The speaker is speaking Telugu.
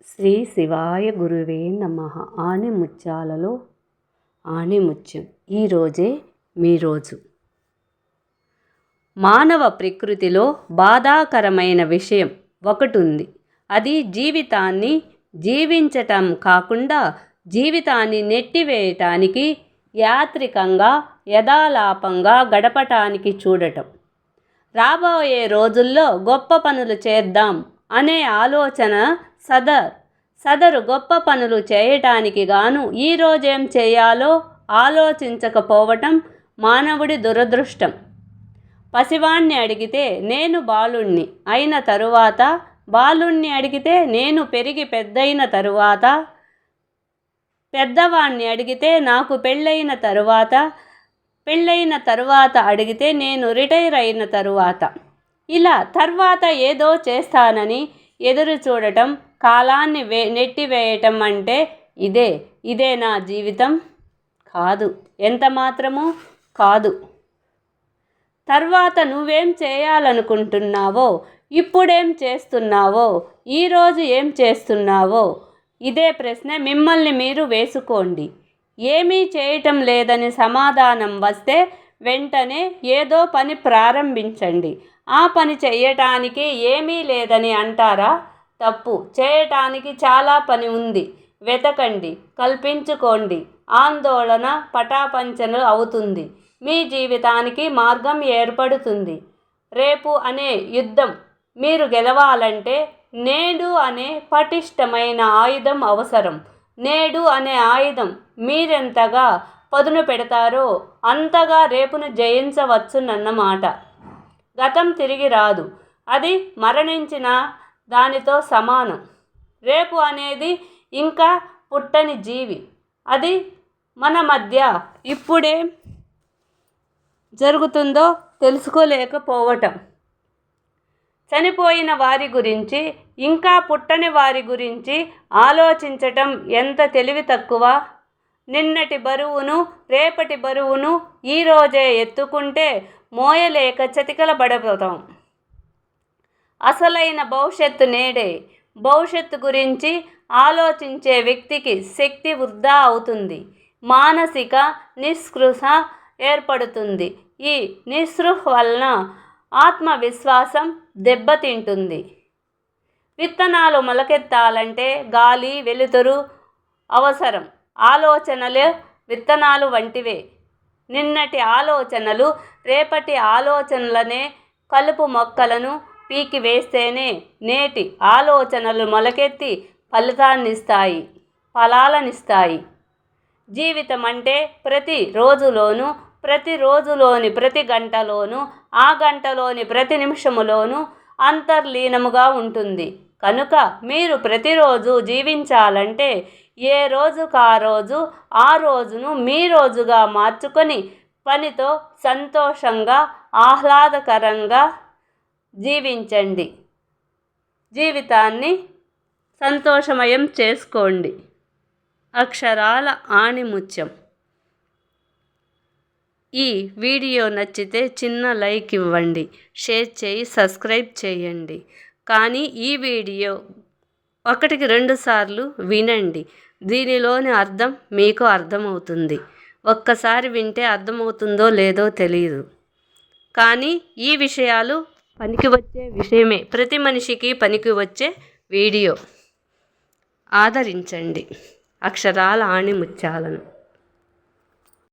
శ్రీ శివాయ గురువే నమః. ఆణిముత్యాలలో ఆణిముత్యం. ఈరోజే మీ రోజు. మానవ ప్రకృతిలో బాధాకరమైన విషయం ఒకటి ఉంది. అది జీవితాన్ని జీవించటం కాకుండా జీవితాన్ని నెట్టివేయటానికి, యాంత్రికంగా యథాలాపంగా గడపటానికి చూడటం. రాబోయే రోజుల్లో గొప్ప పనులు చేద్దాం అనే ఆలోచన సదరు గొప్ప పనులు చేయటానికి గాను ఈరోజేం చేయాలో ఆలోచించకపోవటం మానవుడి దురదృష్టం. పసివాణ్ణి అడిగితే నేను బాలుణ్ణి అయిన తరువాత, బాలుణ్ణి అడిగితే నేను పెరిగి పెద్దయిన తరువాత, పెద్దవాణ్ణి అడిగితే నాకు పెళ్ళైన తరువాత అడిగితే నేను రిటైర్ అయిన తరువాత, ఇలా తర్వాత ఏదో చేస్తానని ఎదురు చూడటం, కాలాన్ని నెట్టివేయటం అంటే ఇదే నా జీవితం కాదు, ఎంత మాత్రమూ కాదు. తర్వాత నువ్వేం చేయాలనుకుంటున్నావో, ఇప్పుడేం చేస్తున్నావో, ఈరోజు ఏం చేస్తున్నావో, ఇదే ప్రశ్న మిమ్మల్ని మీరు వేసుకోండి. ఏమీ చేయటం లేదని సమాధానం వస్తే వెంటనే ఏదో పని ప్రారంభించండి. ఆ పని చేయటానికి ఏమీ లేదని అంటారా? తప్పు. చేయటానికి చాలా పని ఉంది. వెతకండి, కల్పించుకోండి. ఆందోళన పటాపంచలు అవుతుంది. మీ జీవితానికి మార్గం ఏర్పడుతుంది. రేపు అనే యుద్ధం మీరు గెలవాలంటే నేడు అనే పటిష్టమైన ఆయుధం అవసరం. నేడు అనే ఆయుధం మీరెంతగా పదును పెడతారో అంతగా రేపును జయించవచ్చునన్నమాట. గతం తిరిగి రాదు. అది మరణించిన దానితో సమానం. రేపు అనేది ఇంకా పుట్టని జీవి. అది మన మధ్య ఇప్పుడేం జరుగుతుందో తెలుసుకోలేకపోవటం. చనిపోయిన వారి గురించి, ఇంకా పుట్టని వారి గురించి ఆలోచించటం ఎంత తెలివి తక్కువ. నిన్నటి బరువును, రేపటి బరువును ఈరోజే ఎత్తుకుంటే మోయలేక చతికిలబడిపోతాం. అసలైన భవిష్యత్తు నేడే. భవిష్యత్తు గురించి ఆలోచించే వ్యక్తికి శక్తి వృధా అవుతుంది. మానసిక నిస్పృహ ఏర్పడుతుంది. ఈ నిస్పృహ వలన ఆత్మవిశ్వాసం దెబ్బతింటుంది. విత్తనాలు మొలకెత్తాలంటే గాలి, వెలుతురు అవసరం. ఆలోచనలు విత్తనాలు వంటివే. నిన్నటి ఆలోచనలు రేపటి ఆలోచనలనే కలుపు మొక్కలను పీకి వేస్తేనే నేటి ఆలోచనలు మొలకెత్తి ఫలాలనిస్తాయి. జీవితం అంటే ప్రతి రోజులోని ప్రతి గంటలోనూ, ఆ గంటలోని ప్రతి నిమిషములోనూ అంతర్లీనముగా ఉంటుంది. కనుక మీరు ప్రతిరోజు జీవించాలంటే ఏ రోజుకారోజు ఆ రోజును మీ రోజుగా మార్చుకొని పనితో సంతోషంగా, ఆహ్లాదకరంగా జీవించండి. జీవితాన్ని సంతోషమయం చేసుకోండి. అక్షరాల ఆణిముత్యం. ఈ వీడియో నచ్చితే చిన్న లైక్ ఇవ్వండి, షేర్ చేయి, సబ్స్క్రైబ్ చేయండి. కానీ ఈ వీడియో 1-2 సార్లు వినండి. దీనిలోని అర్థం మీకు అర్థమవుతుంది. ఒక్కసారి వింటే అర్థమవుతుందో లేదో తెలియదు. కానీ ఈ విషయాలు పనికి వచ్చే విషయమే. ప్రతి మనిషికి పనికి వచ్చే వీడియో. ఆదరించండి అక్షరాల ఆణిముత్యాలను.